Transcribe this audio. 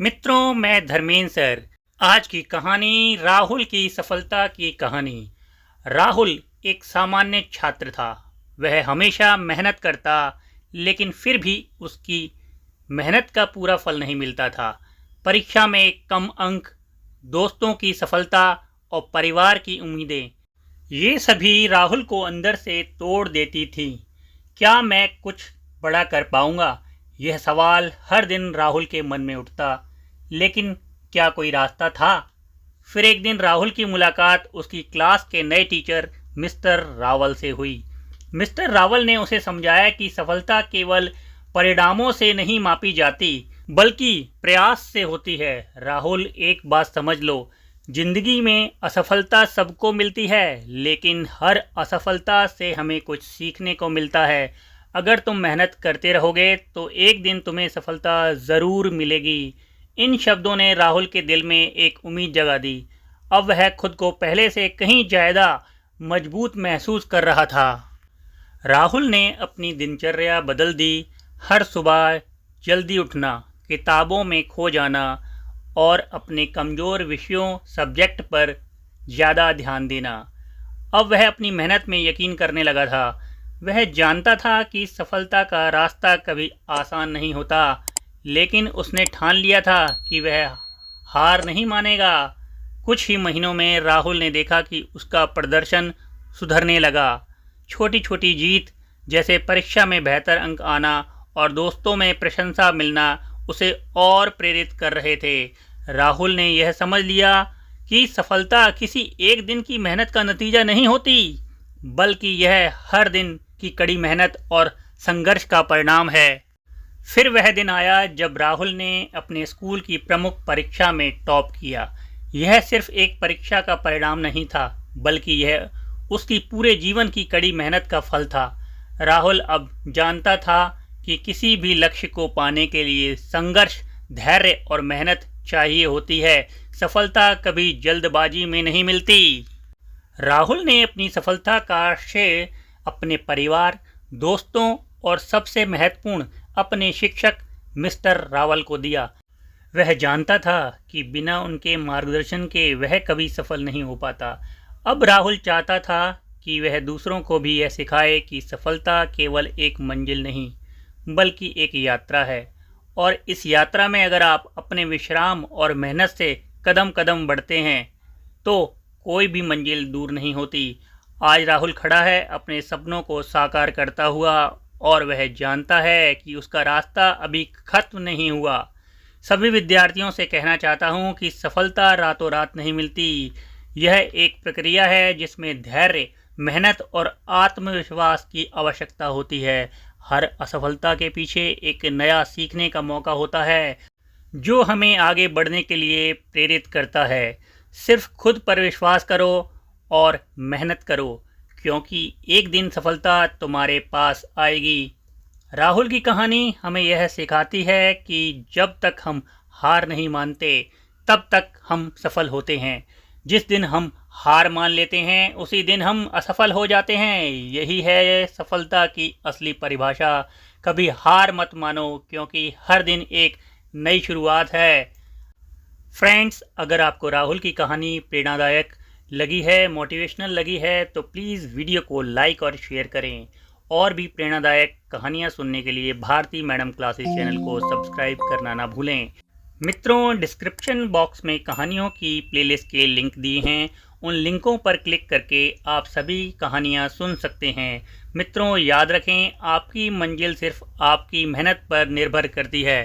मित्रों, मैं धर्मेंद्र सर। आज की कहानी राहुल की सफलता की कहानी। राहुल एक सामान्य छात्र था। वह हमेशा मेहनत करता, लेकिन फिर भी उसकी मेहनत का पूरा फल नहीं मिलता था। परीक्षा में कम अंक, दोस्तों की सफलता और परिवार की उम्मीदें, ये सभी राहुल को अंदर से तोड़ देती थी। क्या मैं कुछ बड़ा कर पाऊंगा? यह सवाल हर दिन राहुल के मन में उठता, लेकिन क्या कोई रास्ता था? फिर एक दिन राहुल की मुलाकात उसकी क्लास के नए टीचर मिस्टर रावल से हुई। मिस्टर रावल ने उसे समझाया कि सफलता केवल परिणामों से नहीं मापी जाती, बल्कि प्रयास से होती है। राहुल, एक बात समझ लो, जिंदगी में असफलता सबको मिलती है, लेकिन हर असफलता से हमें कुछ सीखने को मिलता है। अगर तुम मेहनत करते रहोगे तो एक दिन तुम्हें सफलता ज़रूर मिलेगी। इन शब्दों ने राहुल के दिल में एक उम्मीद जगा दी। अब वह खुद को पहले से कहीं ज़्यादा मजबूत महसूस कर रहा था। राहुल ने अपनी दिनचर्या बदल दी। हर सुबह जल्दी उठना, किताबों में खो जाना और अपने कमज़ोर विषयों सब्जेक्ट पर ज़्यादा ध्यान देना। अब वह अपनी मेहनत में यकीन करने लगा था। वह जानता था कि सफलता का रास्ता कभी आसान नहीं होता, लेकिन उसने ठान लिया था कि वह हार नहीं मानेगा। कुछ ही महीनों में राहुल ने देखा कि उसका प्रदर्शन सुधरने लगा। छोटी छोटी जीत, जैसे परीक्षा में बेहतर अंक आना और दोस्तों में प्रशंसा मिलना, उसे और प्रेरित कर रहे थे। राहुल ने यह समझ लिया कि सफलता किसी एक दिन की मेहनत का नतीजा नहीं होती, बल्कि यह हर दिन की कड़ी मेहनत और संघर्ष का परिणाम है। फिर वह दिन आया जब राहुल ने अपने स्कूल की प्रमुख परीक्षा में टॉप किया। यह सिर्फ एक परीक्षा का परिणाम नहीं था, बल्कि यह उसकी पूरे जीवन की कड़ी मेहनत का फल था। राहुल अब जानता था कि किसी भी लक्ष्य को पाने के लिए संघर्ष, धैर्य और मेहनत चाहिए होती है। सफलता कभी जल्दबाजी में नहीं मिलती। राहुल ने अपनी सफलता का श्रेय अपने परिवार, दोस्तों और सबसे महत्वपूर्ण अपने शिक्षक मिस्टर रावल को दिया। वह जानता था कि बिना उनके मार्गदर्शन के वह कभी सफल नहीं हो पाता। अब राहुल चाहता था कि वह दूसरों को भी यह सिखाए कि सफलता केवल एक मंजिल नहीं, बल्कि एक यात्रा है, और इस यात्रा में अगर आप अपने विश्राम और मेहनत से कदम कदम बढ़ते हैं तो कोई भी मंजिल दूर नहीं होती। आज राहुल खड़ा है अपने सपनों को साकार करता हुआ, और वह जानता है कि उसका रास्ता अभी खत्म नहीं हुआ। सभी विद्यार्थियों से कहना चाहता हूँ कि सफलता रातों रात नहीं मिलती। यह एक प्रक्रिया है जिसमें धैर्य, मेहनत और आत्मविश्वास की आवश्यकता होती है। हर असफलता के पीछे एक नया सीखने का मौका होता है, जो हमें आगे बढ़ने के लिए प्रेरित करता है। सिर्फ खुद पर विश्वास करो और मेहनत करो, क्योंकि एक दिन सफलता तुम्हारे पास आएगी। राहुल की कहानी हमें यह सिखाती है कि जब तक हम हार नहीं मानते, तब तक हम सफल होते हैं। जिस दिन हम हार मान लेते हैं, उसी दिन हम असफल हो जाते हैं। यही है सफलता की असली परिभाषा। कभी हार मत मानो, क्योंकि हर दिन एक नई शुरुआत है। फ्रेंड्स, अगर आपको राहुल की कहानी प्रेरणादायक लगी है, मोटिवेशनल लगी है, तो प्लीज़ वीडियो को लाइक और शेयर करें। और भी प्रेरणादायक कहानियाँ सुनने के लिए भारती मैडम क्लासेस चैनल को सब्सक्राइब करना ना भूलें। मित्रों, डिस्क्रिप्शन बॉक्स में कहानियों की प्लेलिस्ट के लिंक दिए हैं। उन लिंकों पर क्लिक करके आप सभी कहानियाँ सुन सकते हैं। मित्रों, याद रखें, आपकी मंजिल सिर्फ आपकी मेहनत पर निर्भर करती है।